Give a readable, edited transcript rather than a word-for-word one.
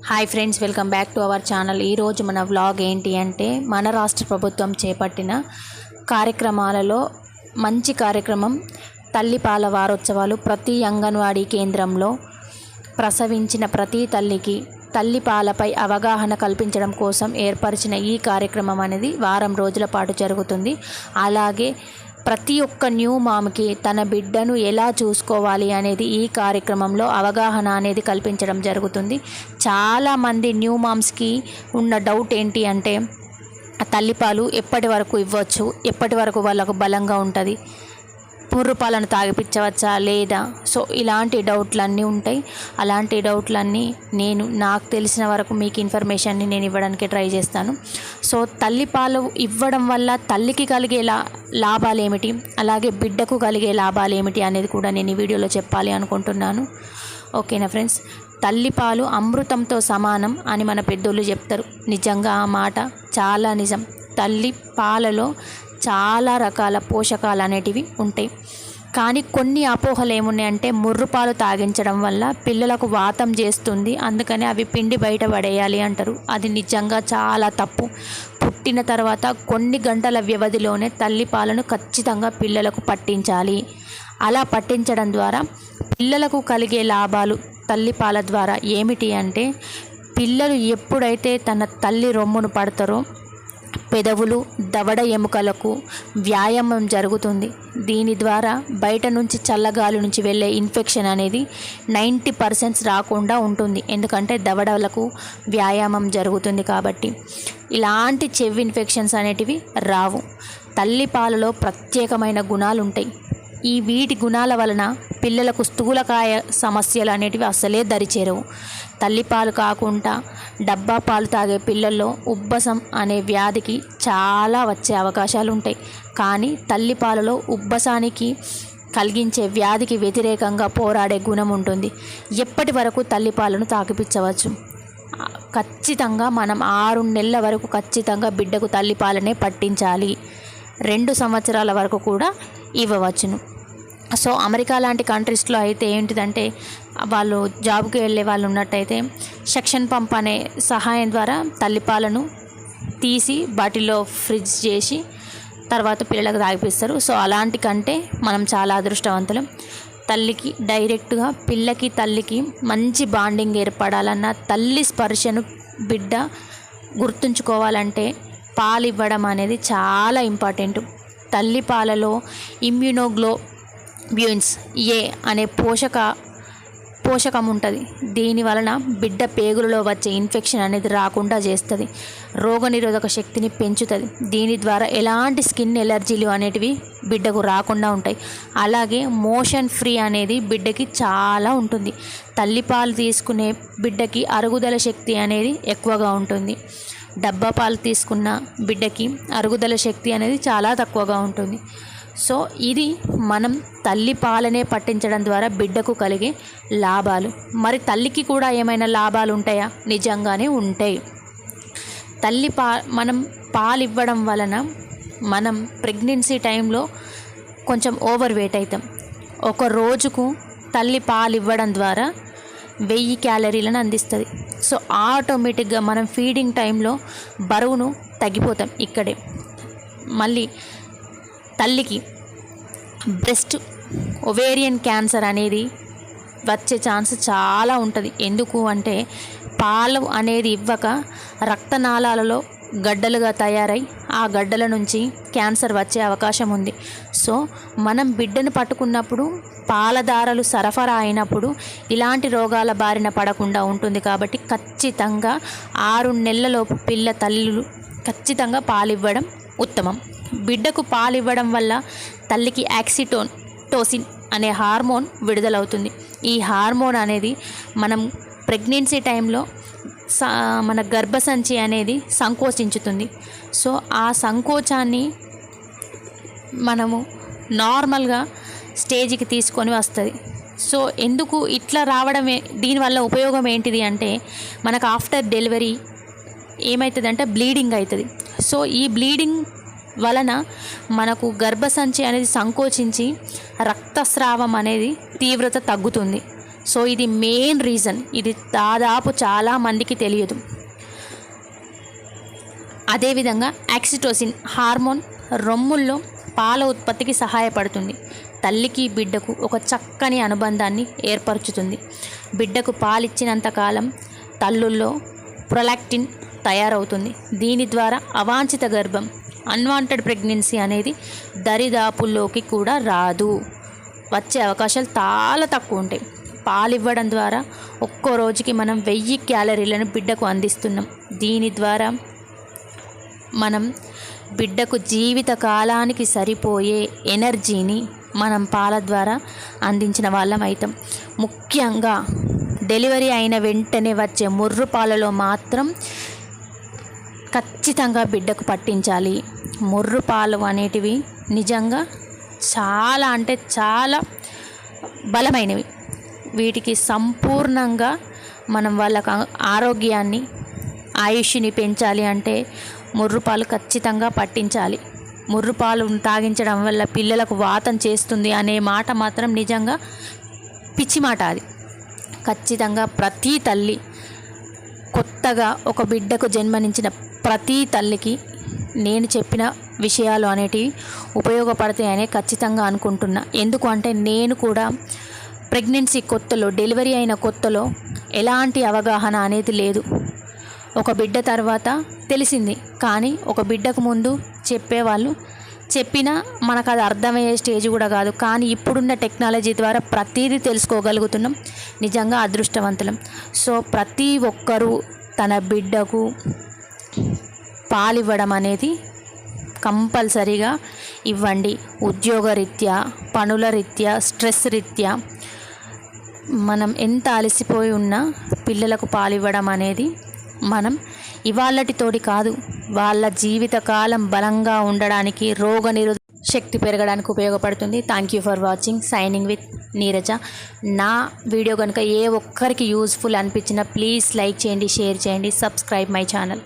Hi friends, welcome back to our channel. ఈరోజు మన vlog ఏంటి అంటే మన రాష్ట్ర ప్రభుత్వం చేపట్టిన కార్యక్రమాలలో మంచి కార్యక్రమం తల్లిపాల వారోత్సవాలు. ప్రతి అంగన్వాడీ కేంద్రంలో ప్రసవించిన ప్రతి తల్లికి తల్లిపాలపై అవగాహన కల్పించడం కోసం ఏర్పరిచిన ఈ కార్యక్రమం అనేది వారం రోజుల పాటు జరుగుతుంది. అలాగే ప్రతి ఒక్క న్యూ మామ్కి తన బిడ్డను ఎలా చూసుకోవాలి అనేది ఈ కార్యక్రమంలో అవగాహన అనేది కల్పించడం జరుగుతుంది. చాలామంది న్యూ మామ్స్కి ఉన్న డౌట్ ఏంటి అంటే తల్లిపాలు ఎప్పటి వరకు ఇవ్వచ్చు, ఎప్పటి వరకు వాళ్ళకు బలంగా ఉంటుంది, పుర్రుపాలను తాగిపించవచ్చా లేదా, సో ఇలాంటి డౌట్లన్నీ ఉంటాయి. అలాంటి డౌట్లన్నీ నాకు తెలిసిన వరకు మీకు ఇన్ఫర్మేషన్ని నేను ఇవ్వడానికి ట్రై చేస్తాను. సో తల్లిపాలు ఇవ్వడం వల్ల తల్లికి కలిగే లాభాలు ఏమిటి, అలాగే బిడ్డకు కలిగే లాభాలు ఏమిటి అనేది కూడా నేను ఈ వీడియోలో చెప్పాలి అనుకుంటున్నాను. ఓకేనా ఫ్రెండ్స్, తల్లిపాలు అమృతంతో సమానం అని మన పెద్దోళ్ళు చెప్తారు. నిజంగా ఆ మాట చాలా నిజం. తల్లి పాలలో చాలా రకాల పోషకాలు అనేటివి ఉంటాయి. కానీ కొన్ని అపోహలు ఏమున్నాయంటే ముర్రుపాలు తాగించడం వల్ల పిల్లలకు వాతం చేస్తుంది, అందుకని అవి పిండి బయట పడేయాలి అంటారు. అది నిజంగా చాలా తప్పు. పుట్టిన తర్వాత కొన్ని గంటల వ్యవధిలోనే తల్లిపాలను ఖచ్చితంగా పిల్లలకు పట్టించాలి. అలా పట్టించడం ద్వారా పిల్లలకు కలిగే లాభాలు తల్లిపాల ద్వారా ఏమిటి అంటే, పిల్లలు ఎప్పుడైతే తన తల్లి రొమ్మును పడతారో పెదవులు, దవడ ఎముకలకు వ్యాయామం జరుగుతుంది. దీని ద్వారా బయట నుంచి చల్లగాలి నుంచి వెళ్ళే ఇన్ఫెక్షన్ అనేది 90% రాకుండా ఉంటుంది. ఎందుకంటే దవడలకు వ్యాయామం జరుగుతుంది కాబట్టి ఇలాంటి చెవి ఇన్ఫెక్షన్స్ అనేటివి రావు. తల్లిపాలలో ప్రత్యేకమైన గుణాలు ఉంటాయి. వీటి గుణాల వలన పిల్లలకు స్థూలకాయ సమస్యలు అనేటివి అసలే దరిచేరవు. తల్లిపాలు కాకుండా డబ్బా పాలు తాగే పిల్లల్లో ఉబ్బసం అనే వ్యాధికి చాలా వచ్చే అవకాశాలు ఉంటాయి. కానీ తల్లిపాలలో ఉబ్బసానికి కలిగించే వ్యాధికి వ్యతిరేకంగా పోరాడే గుణం ఉంటుంది. ఎప్పటి వరకు తల్లిపాలను తాగిపించవచ్చు? ఖచ్చితంగా మనం 6 నెలల వరకు ఖచ్చితంగా బిడ్డకు తల్లిపాలనే పట్టించాలి. 2 సంవత్సరాల వరకు కూడా ఇవ్వవచ్చును. సో అమెరికా లాంటి కంట్రీస్లో అయితే ఏంటిదంటే, వాళ్ళు జాబ్కి వెళ్ళే వాళ్ళు ఉన్నట్టయితే సెక్షన్ పంప్ అనే సహాయం ద్వారా తల్లిపాలను తీసి బాటిల్లో ఫ్రిడ్జ్ చేసి తర్వాత పిల్లలకు తాగిపిస్తారు. సో అలాంటి కంటే మనం చాలా అదృష్టవంతులం. తల్లికి డైరెక్ట్గా పిల్లకి తల్లికి మంచి బాండింగ్ ఏర్పడాలన్న తల్లి స్పర్శను బిడ్డ గుర్తుంచుకోవాలంటే పాలు ఇవ్వడం అనేది చాలా ఇంపార్టెంట్. తల్లి పాలలో ఇమ్యూనోగ్లోబ్యూన్స్ ఏ అనే పోషకం ఉంటుంది. దీని వలన బిడ్డ పేగులలో వచ్చే ఇన్ఫెక్షన్ అనేది రాకుండా చేస్తుంది. రోగనిరోధక శక్తిని పెంచుతుంది. దీని ద్వారా ఎలాంటి స్కిన్ ఎలర్జీలు అనేటివి బిడ్డకు రాకుండా ఉంటాయి. అలాగే మోషన్ ఫ్రీ అనేది బిడ్డకి చాలా ఉంటుంది. తల్లిపాలు తీసుకునే బిడ్డకి అరుగుదల శక్తి అనేది ఎక్కువగా ఉంటుంది. డబ్బా పాలు తీసుకున్న బిడ్డకి అరుగుదల శక్తి అనేది చాలా తక్కువగా ఉంటుంది. సో ఇది మనం తల్లి పాలనే పట్టించడం ద్వారా బిడ్డకు కలిగే లాభాలు. మరి తల్లికి కూడా ఏమైనా లాభాలు ఉంటాయా? నిజంగానే ఉంటాయి. మనం పాలు ఇవ్వడం వలన మనం ప్రెగ్నెన్సీ టైంలో కొంచెం ఓవర్ వెయిట్ అవుతాం. ఒక రోజుకు తల్లి పాలు ఇవ్వడం ద్వారా 1000 క్యాలరీలను అందిస్తుంది. సో ఆటోమేటిక్గా మనం ఫీడింగ్ టైంలో బరువును తగ్గిపోతాం. ఇక్కడే మళ్ళీ తల్లికి బ్రెస్ట్ ఒవేరియన్ క్యాన్సర్ అనేది వచ్చే ఛాన్స్ చాలా ఉంటుంది. ఎందుకు అంటే పాలు అనేది ఇవ్వక రక్తనాళాలలో గడ్డలుగా తయారై ఆ గడ్డల నుంచి క్యాన్సర్ వచ్చే అవకాశం ఉంది. సో మనం బిడ్డను పట్టుకున్నప్పుడు పాలధారలు సరఫరా అయినప్పుడు ఇలాంటి రోగాల బారిన పడకుండా ఉంటుంది. కాబట్టి ఖచ్చితంగా 6 నెలలలోపు తల్లులు ఖచ్చితంగా పాలివ్వడం ఉత్తమం. బిడ్డకు పాలివ్వడం వల్ల తల్లికి ఆక్సిటోసిన్ అనే హార్మోన్ విడుదలవుతుంది. ఈ హార్మోన్ అనేది మనం ప్రెగ్నెన్సీ టైంలో మన గర్భసంచి అనేది సంకోచించుతుంది. సో ఆ సంకోచాన్ని మనము నార్మల్గా స్టేజ్కి తీసుకొని వస్తుంది. సో ఎందుకు ఇట్లా రావడమే, దీనివల్ల ఉపయోగం ఏంటిది అంటే, మనకు ఆఫ్టర్ డెలివరీ ఏమవుతుందంటే బ్లీడింగ్ అవుతుంది. సో ఈ బ్లీడింగ్ వలన మనకు గర్భసంచి అనేది సంకోచించి రక్తస్రావం అనేది తీవ్రత తగ్గుతుంది. సో ఇది మెయిన్ రీజన్. ఇది దాదాపు చాలామందికి తెలియదు. అదేవిధంగా ఆక్సిటోసిన్ హార్మోన్ రొమ్ముల్లో పాల ఉత్పత్తికి సహాయపడుతుంది. తల్లికి బిడ్డకు ఒక చక్కని అనుబంధాన్ని ఏర్పరచుతుంది. బిడ్డకు పాలిచ్చినంతకాలం తల్లుల్లో ప్రొలాక్టిన్ తయారవుతుంది. దీని ద్వారా అవాంఛిత గర్భం అన్వాంటెడ్ ప్రెగ్నెన్సీ అనేది దరిదాపుల్లోకి కూడా రాదు. వచ్చే అవకాశాలు చాలా తక్కువ ఉంటాయి. పాలు ఇవ్వడం ద్వారా ఒక్కో రోజుకి మనం 1000 క్యాలరీలను బిడ్డకు అందిస్తున్నాం. దీని ద్వారా మనం బిడ్డకు జీవిత కాలానికి సరిపోయే ఎనర్జీని మనం పాల ద్వారా అందించిన వాళ్ళం అవుతాం. ముఖ్యంగా డెలివరీ అయిన వెంటనే వచ్చే ముర్రు పాలలో మాత్రం ఖచ్చితంగా బిడ్డకు పట్టించాలి. ముర్రు పాలు అనేటివి నిజంగా చాలా అంటే చాలా బలమైనవి. వీటికి సంపూర్ణంగా మనం వాళ్ళకు ఆరోగ్యాన్ని ఆయుష్ని పెంచాలి అంటే ముర్రుపాలు ఖచ్చితంగా పట్టించాలి. ముర్రుపాలు తాగించడం వల్ల పిల్లలకు వాతం చేస్తుంది అనే మాట మాత్రం నిజంగా పిచ్చి మాట. అది ఖచ్చితంగా ప్రతి తల్లి, కొత్తగా ఒక బిడ్డకు జన్మనించిన ప్రతి తల్లికి నేను చెప్పిన విషయాలు అనేటివి ఉపయోగపడతాయని ఖచ్చితంగా అనుకుంటున్నా. ఎందుకు అంటే నేను కూడా ప్రెగ్నెన్సీ కొత్తలో, డెలివరీ అయిన కొత్తలో ఎలాంటి అవగాహన అనేది లేదు. ఒక బిడ్డ తర్వాత తెలిసింది, కానీ ఒక బిడ్డకు ముందు చెప్పేవాళ్ళు, చెప్పినా మనకు అది అర్థమయ్యే స్టేజ్ కూడా కాదు. కానీ ఇప్పుడున్న టెక్నాలజీ ద్వారా ప్రతిదీ తెలుసుకోగలుగుతున్నాం. నిజంగా అదృష్టవంతులం. సో ప్రతి ఒక్కరూ తన బిడ్డకు పాలివ్వడం అనేది కంపల్సరీగా ఇవ్వండి. ఉద్యోగరీత్యా, పనుల రీత్యా, స్ట్రెస్ రీత్యా మనం ఎంత అలసిపోయి ఉన్నా పిల్లలకు పాలివ్వడం అనేది మనం ఇవాళటితోటి కాదు, వాళ్ళ జీవితకాలం బలంగా ఉండడానికి, రోగనిరోధక శక్తి పెరగడానికి ఉపయోగపడుతుంది. Thank you for watching. Signing with Neeraja. నా వీడియో కనుక ఏ ఒక్కరికి యూజ్ఫుల్ అనిపించినా ప్లీజ్ లైక్ చేయండి, షేర్ చేయండి, సబ్స్క్రైబ్ మై ఛానల్.